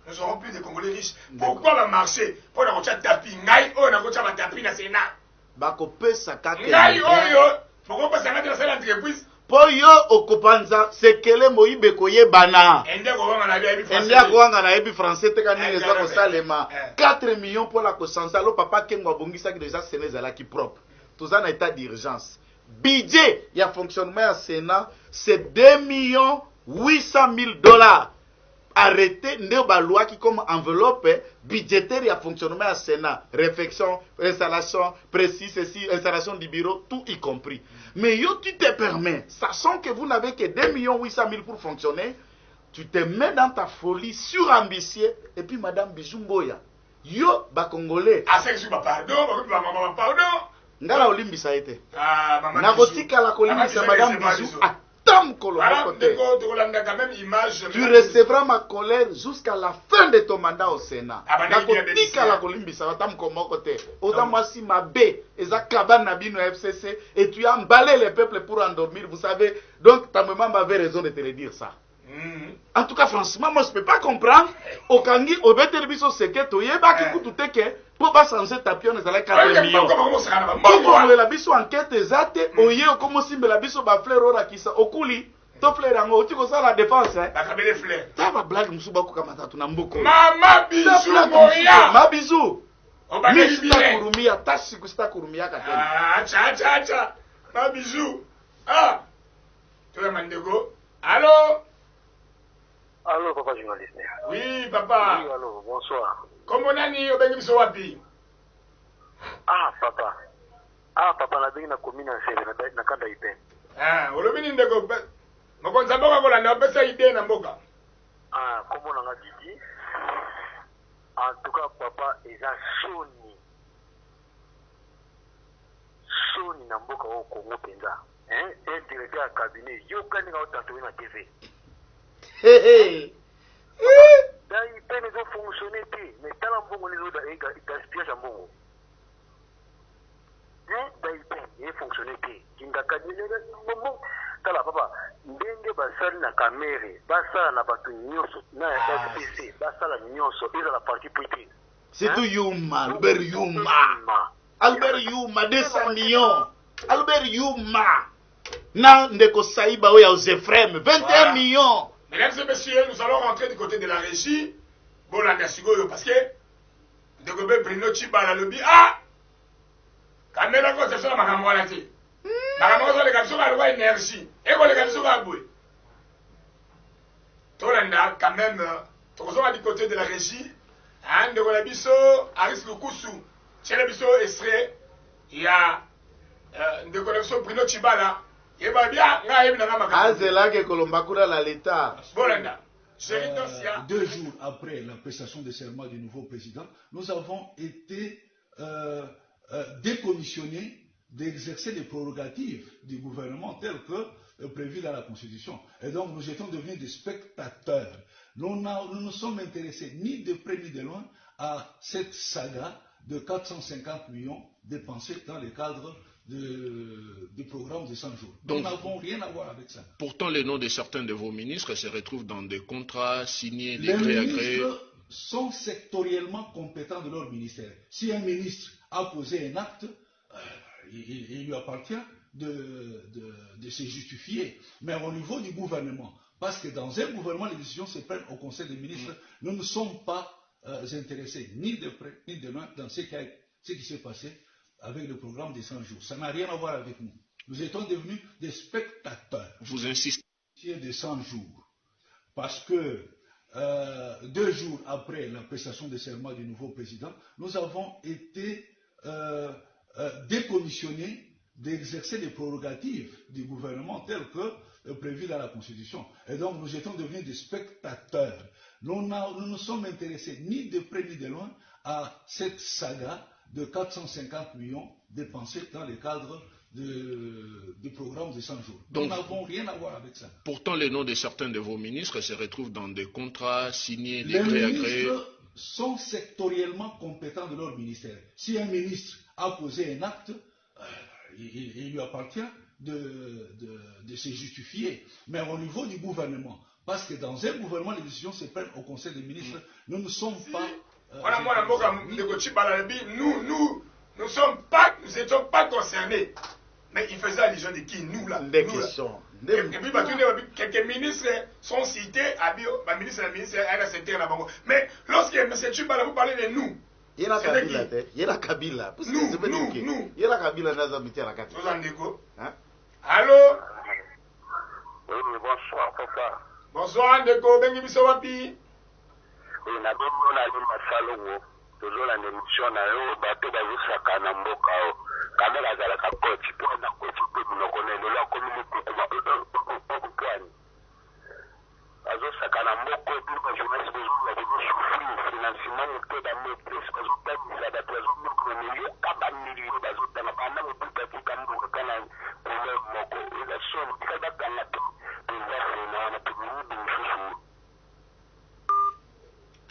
Nous aurons plus de Congolais riches. Pourquoi va marcher pour la rocha tapi? Ngai, on a rocha tapi na Sénat. bakopesa kaka ngai oyo fokopesa ngati nasala entreprise po yo okopanza sekele moyibe koyebana ende akowanga na yebi français te kaninga eza kosalema 4 millions mpola kosansa alo papa kengo abongisaki deja sena ezalaki propre toza na état d'urgence budget ya fonctionnement ya Sénat c'est 2,800,000 arrêté nde balouaki comme enveloppe budgétaire ya fonctionnement ya Sénat, réflexion, installation, précis, ceci, installation du bureau, tout y compris. Mais yo, tu te permets, sachant que vous n'avez que 2,800,000 pour fonctionner, tu te mets dans ta folie surambitieux, et puis Madame Bijumboya, yo, ba Congolais. Ah, c'est que pardon, pardon. Ngala olimbisa ete. Nakotika la kolimbisa Madame Bijou. Tu recevras ma colère jusqu'à la fin de ton mandat au Sénat. Et tu as emballé les peuples pour endormir. Vous savez, donc ta maman avait raison de te le dire ça. En tout cas, franchement, moi je ne peux pas comprendre. Au Kangi, au Betelbiso Seketo, Yebaki Kututeke, pour pas changer ta pion, les 4 millions. Pour la biso enquête exacte, oye, comme si la biso ba fleur ora kisa, okuli, to fleur ango, tu ça la défense, hein. Bakabele fleur. Ça va blague, msuba kukamata, tunambuko. Mama bisou, moya. Ma bisou. Mista kurumia, tashi kusta kurumia kateni. Acha. Ma bisou. Ah. Tu es Mandego. Allô? Allô, papa journaliste. Oui, papa. Oui, allô, bonsoir. Comment nani obengi biso wapi? Papa, na bengi na commune en Sele, na kanda ipe. Olobi ni ndeko mokonza mboka kolanda opesa ide na mboka. Kombo na nga Didi. En tout cas, papa, eza soni na mboka o Congo penza. Un directeur à cabinet, yokani nga otantowe na TV. Il peut nous fonctionner, mais tant que nous avons gaspillage en bon. Il fonctionner. Papa, ndenge basali na kamere, basala na batu nyonso, na FPC, basala nyonso, eza la partie politique. C'est tout Yuma, Albert Yuma, 200 millions. Albert Yuma. Na ndeko Saïba oya Zefrem, 21 millions. Mesdames et messieurs, nous allons rentrer du côté de la régie. Bon, là, parce que de Gobel Bruno Chibala le dit quand même, la conception de ma camarade, ma camarade, les garçons ont la énergie. Et les garçons ont boué. Tolanda, quand même, tu vas du côté de la régie. Hein, de la biso, Aris Lukusu, chez la biso extrait, il y a de connexion Bruno Chibala. Azelake Kolombakura la l'État. 2 jours après la prestation de serment du nouveau président, nous avons été décommissionnés d'exercer les prérogatives du gouvernement telles que prévues dans la Constitution. Et donc nous étions devenus des spectateurs. Nous ne nous sommes intéressés ni de près ni de loin à cette saga de 450 millions dépensés dans le cadre du programme de 100 jours. Donc, nous n'avons rien à voir avec ça. Pourtant, les noms de certains de vos ministres se retrouvent dans des contrats signés, des les gré à gré. ministres sont sectoriellement compétents de leur ministère. Si un ministre a posé un acte, il lui appartient de se justifier. Mais au niveau du gouvernement, parce que dans un gouvernement, les décisions se prennent au Conseil des ministres, nous ne sommes pas intéressés ni de près ni de loin dans ce qui s'est passé avec le programme des 100 jours. Ça n'a rien à voir avec nous. Nous étions devenus des spectateurs. Vous insistez des 100 jours. Parce que 2 jours après la prestation de serment du nouveau président, nous avons été décommissionnés d'exercer les prérogatives du gouvernement telles que prévues dans la Constitution. Et donc nous étions devenus des spectateurs. Nous ne sommes intéressés ni de près ni de loin à cette saga de 450 millions dépensés dans le cadre du programme de 100 jours. Donc, nous n'avons rien à voir avec ça. Pourtant, les noms de certains de vos ministres se retrouvent dans des contrats signés, des les gré à gré. ministres sont sectoriellement compétents de leur ministère. Si un ministre a posé un acte, il lui appartient de se justifier. Mais au niveau du gouvernement, parce que dans un gouvernement, les décisions se prennent au Conseil des ministres, nous ne sommes pas... Nous nous étions pas concernés. Mais il faisait allusion de qui? Nous là. Des nous, là. questions. Et puis, quelques ministres sont cités, la ministre, elle a cité là-bas. Mais lorsque M. Tchibala vous parlez de nous, il y a la Kabila. Il y a la Kabila. Nous. Il y a la Kabila dans la mitière à la carte. Vous en écho. Allô? Oui, bonsoir, papa. Bonsoir, Ndeko. Bengi biso wapi? Oui, na bongo na li masalo toujours la émission na yo bato bazosaka na mboka o. Kamera azalaka koti po na koti pe munoko na lelo community kwani. Bazosaka na mboko pe ba journaliste besoin de souffrir financièrement pe da maîtrise bazotangisa bato bazomoko na milieu kaba milieu bazotanga bana mobuta tika mboko kana problème moko. Eza son kada kana pe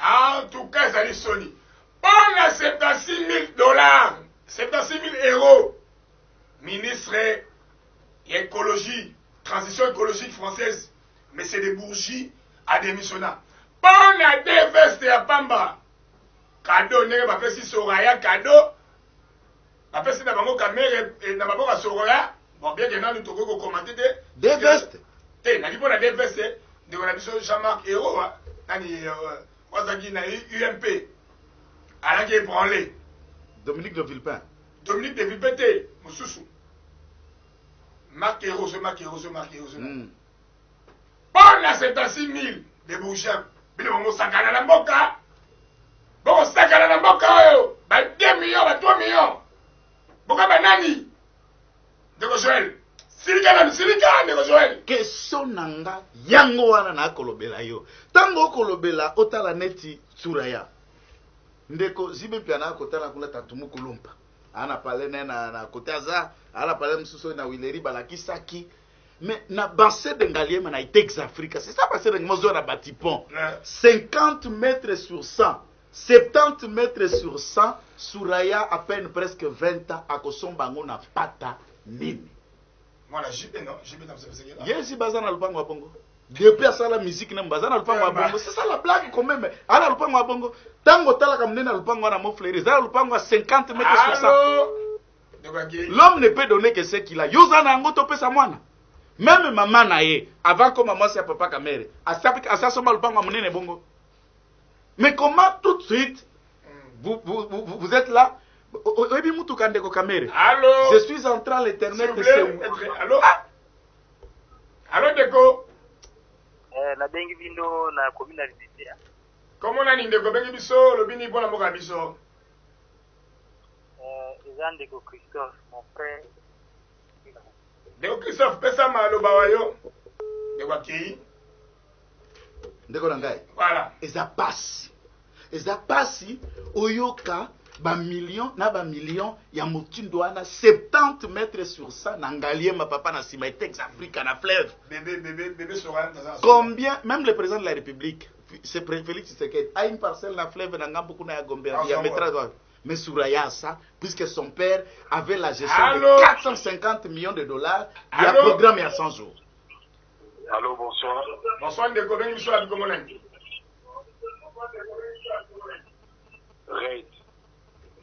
en tout cas, ça dit Sony. On a 76 000 $, 76 000 €. Ministre écologie, transition écologique française, M. de Bourgie a démissionné. On a des vestes à Pamba. Cadeau, n'est pas fait si Soraya, cadeau. Après, c'est d'abord caméra et d'abord à Soraya. Bon, bien que nous devons commenter des vestes. Nani pona des vestes de la mission Jean-Marc Hérault, nani wazaki na UMP alaki ébranlé. Dominique de Villepin. Dominique de Villepin te mususu. Marc Hérault. Bon na 76 000 de Bourgia. Bile bongo sakana na mboka. Bongo sakana na mboka yo. Ba 2 millions, ba 3 millions. Boka ba nani? De Joël. Silika ndeko Joël. Question nanga yango wana na kolobela yo. Tango kolobela otala neti suraya. Ndeko zibe pia na kotala kula tatumu kulumpa. Ana pale na kotaza, ana pale msuso na wileri balakisaki. Mais na bassin de Ngaliema na Itex Africa, c'est ça bassin de Mozo na batipon. 50 mètres sur 100. 70 mètres sur 100, suraya à peine presque 20 ans à Kosombango na pata nini. Voilà, JB non, JB dans ce secteur. Yes, Bazana Lupango à Bongo. Depuis à ça la musique, Bazana Lupango à Bongo. C'est ça la blague quand même. Ala Lupango à Bongo. Tango Tala comme Nena Lupango à Mofleri. Zala Lupango à 50 mètres sur 100. L'homme ne peut donner que ce qu'il a. Yozana Ango Topé Samwana. Même maman nae, avant que maman soit papa Kamere, à ça soma Lupango à Monene Bongo. Mais comment tout de suite, vous êtes là? Allô? Je suis en train l'éternel de se... Allô? Allô, Deko? Na bengi bindo na commune Rizia. Comment on a Ndeko bengi biso, le bini bon amour à biso? Jean Deko Christophe, mon frère. Deko Christophe, pesa malo bawayo. Deko ki? Deko Nangai. Voilà. Et ça passe. Oyoka. Ba million ya mutindo wana 70 mètres sur 100 na Ngaliema papa na sima Itex Africa na fleuve. Bébé Soran. Combien même le président de la République c'est Félix Tshisekedi a une parcelle na fleuve na ngambo kuna ya Gombe ya Metra. Mais Suraya ça puisque son père avait la gestion de 450 millions de dollars, il y a programme à 100 jours. Allô, bonsoir. Bonsoir de Gobeng biso la Bigomonani. Right.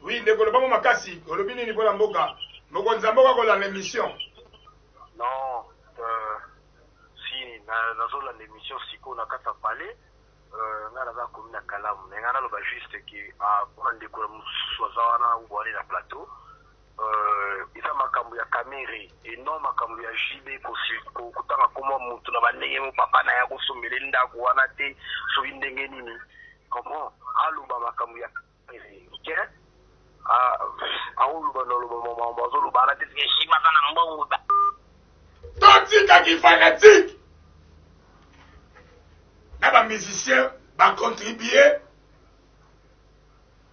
Oui, ndeko le bango makasi, olobi nini mpona mboka. Mokonzi mboka kolanda émission. Non, si nazolanda émission siko na kata pale, nga naza komi na kalamu. Nga naloba juste ke mpona ndeko na mosusu aza wana ubwani na plateau. Eza makambo ya kamere, eno makambo ya jibe kotanga koma mutu na bandenge mo papa na ya kosombele ndako wana te soki ndenge nini. Comment aloba makambo ya kamere, ok? Totika qui fanatique. Na ba musicien ba contribuer.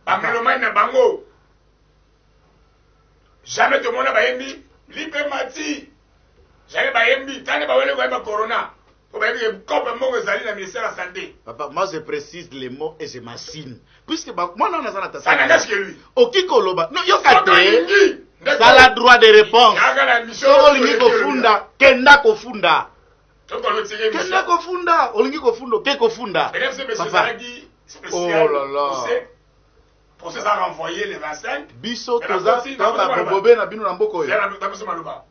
Ba mélomane na bango. Jamais tout le monde ba yembi libre mati. Jamais ba yembi tane ba wele ba corona. Papa, moi je précise les mots et je m'assigne. Puisque moi non, ça n'engage que lui. Okikoloba. Non, yokate. Ça a le droit de réponse. Olingi kofunda, kenda kofunda. Kenda kofunda, olingi kofunda, ke kofunda. Papa. Oh là là. procès a renvoyé les 25. Biso toza na bobobe na bino na mboko yo. Na biso maloba.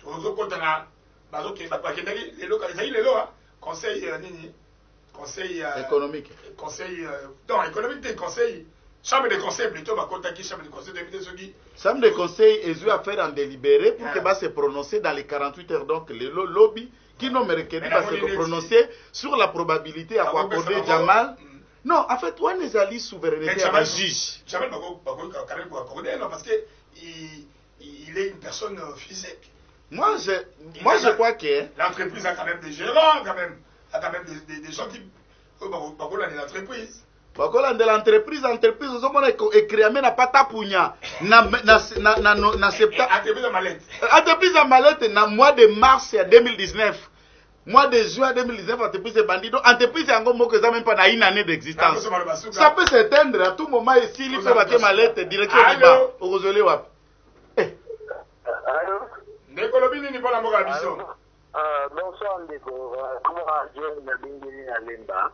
Tozo kotana bazo ke bakendaki lelo ka ezali lelo conseil nini? Conseil économique. Conseil non économique des conseils. Chambre de conseil plutôt bakotaki chambre de conseil de soki. Chambre de conseil est à faire en délibéré pour que va se prononcer dans les 48 heures donc le lobby qui n'ont mérité pas se prononcer sur la probabilité à quoi accorder Jamal. Non, en fait, on est allé souveraineté à la juge. Jamal accorder non parce que il est une personne physique. Moi je crois que l'entreprise a quand même des gérants a quand même des gens qui bakona des entreprises. Bakola de l'entreprise ozomona ekréame na pata punya na septembre entreprise à Malette na mois de mars 2019 mois de juin 2019 entreprise bandit donc entreprise yango moko eza même pas na une année d'existence ça peut s'éteindre à tout moment ici il faut bater Malette direction liba okozole wapi ndeko lobi nini mpona mboka ya biso bonsoir ndeko comment adieu na bingeli na lemba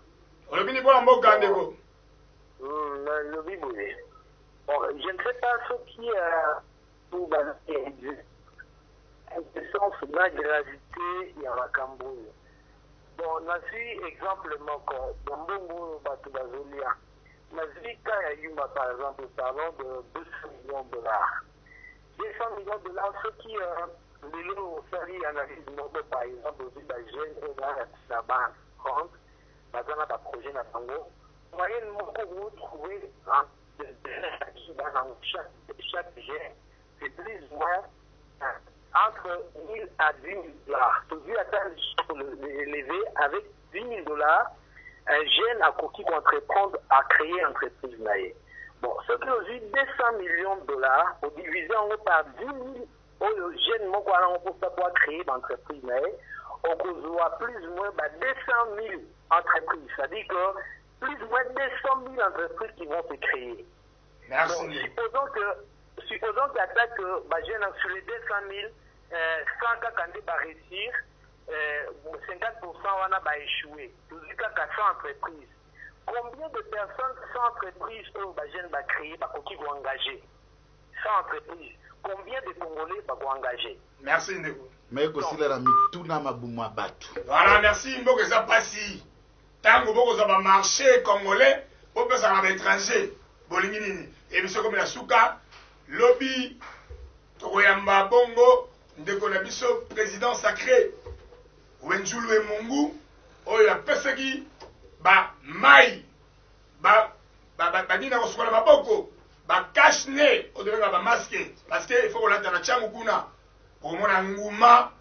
olobi nini mpona mboka ndeko Bon, je ne sais pas ce qui pour sens de la gravité et à la Cambouille. Bon, on a vu exemple dans Bongo Batubazolia. On a vu quand il y a eu, par exemple, parlons de 200 millions de dollars. 200 millions de dollars, ce qui les lots fait analyse par exemple, aussi la jeune la banque compte, dans un projet dans Bongo. Moyennement, vous trouvez dans chaque jet, c'est plus ou moins entre 1000 à 10 000 dollars. Tu veux atteindre l'élevé avec 10 000 dollars, un jeune a qui entreprendre à créer une entreprise. Bon, ce qui aujourd'hui 200 millions de dollars, au divisé en par 10 000, au jeune, on peut créer une entreprise. On peut plus ou moins 200 000 entreprises. C'est-à-dire que plus ou moins 200 000 entreprises qui vont se créer. Merci. Donc, supposons qu'attaque sur les 200 000, 100 cas va réussir, 50% va échouer. Tout cas, 400 entreprises. Combien de personnes 100 entreprises va créer, qui vont engager 100 entreprises. Combien de Congolais vont engager? Merci, Ndeko. Mais aussi la mituna mabuma batu. Voilà, merci, Mboko Zapasi. Tant que vous avez marché congolais, vous pouvez aller à l'étranger. Et puis, comme la souka, lobby, Togoyamba Bongo, Ndekonabiso, président sacré, Wenjulu et Mungu, Oya Peseki, Mai, Nina Kosukola Maboko, Kashne, on devait avoir masqué, parce qu'il faut qu'on l'ait dans la Tchamukuna, pour mon Ngouma,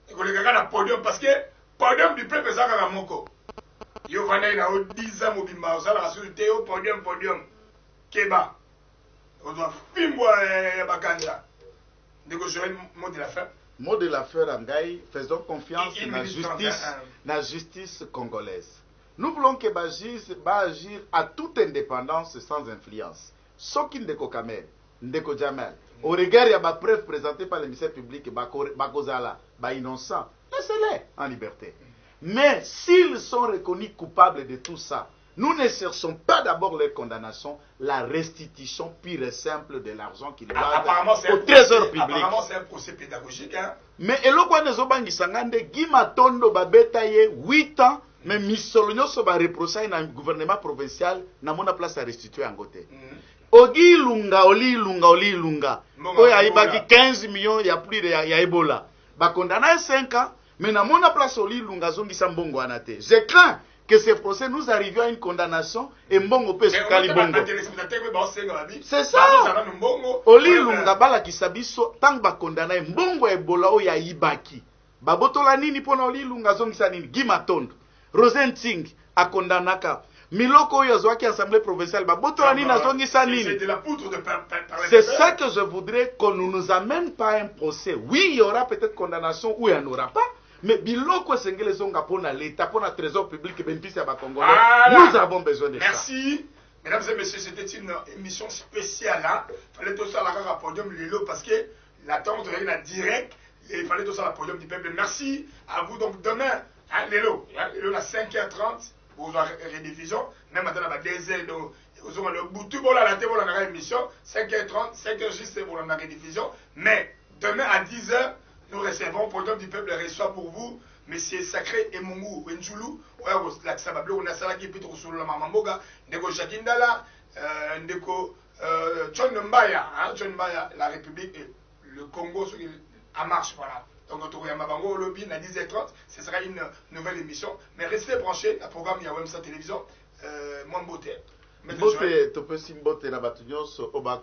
et qu'on l'ait dans le podium, parce que podium du peuple, c'est un moko. Yo vana ina o 10 ans mobimba osala rasulté au podium keba on doit fimbwa bakanda ndeko joël mot de la fin Angai faisons confiance na justice congolaise. Nous voulons que Bagis va agir à toute indépendance sans influence. Soki ndeko Kamel ndeko Jamal au regard ya ba preuve présentée par le ministère public bakozala ba innocent laissez-les en liberté. Mais s'ils sont reconnus coupables de tout ça, nous ne cherchons pas d'abord leur condamnation, la restitution pure et simple de l'argent qu'ils doivent au trésor public. Apparemment, c'est un procès pédagogique. Hein? Mais elokwa nezobangi sangande Gimatondo babetaye 8 ans, mais misolonyo soba reproché na gouvernement provincial na mona place à restituer en côté. Ogi lunga oli lunga. Oya ibaki 15 millions ya plus de ya Ebola. Ba condamné 5 ans. Mais dans mon place au lit, je crains que ce procès nous arrivions à une condamnation et Mbongo peut se calibongo. C'est ça. Au lit, lunga bala ki sabiso tant ba condamné Mbongo Ebola o ya ibaki. Babotola nini pona au lit lunga zongisa nini Gimatondo. Rosenting a condamnaka. Miloko Yozwaki Assemblée provinciale babotola nini zongisa nini. C'est de la poudre de c'est ça que je voudrais qu'on ne nous amène pas à un procès. Oui, il y aura peut-être condamnation ou il n'y en aura pas. Mais biloko sengele zonga pona l'État, pona trésor public et bénéfice à Congolais. Nous avons besoin de ça. Merci. Mesdames et messieurs, c'était une émission spéciale. Il fallait tout ça la podium Lilo parce que l'attente de la direct. Il fallait tout ça la podium du peuple. Merci à vous. Donc demain, Lilo à 5h30 pour la rediffusion. Même maintenant à 2h, Le boutou, bon, la télé, on a émission, 5h30, 5h juste pour la rediffusion. Mais demain à 10h, nous recevons, le programme du peuple reçoit pour vous, Monsieur Sacré et Mungu, Wenchulu, la Sabablo, on a Salaki, Petro Solo, Mamamboga, Ndeko Jagindala, Ndeko John Mbaya, la République, le Congo, en marche, voilà. Donc, on va au lobby à 10h30, ce sera une nouvelle émission. Mais restez branchés, le programme Yawemsa Télévision, Mwambote. Mbote, tu peux s'imboter la batunyos au bas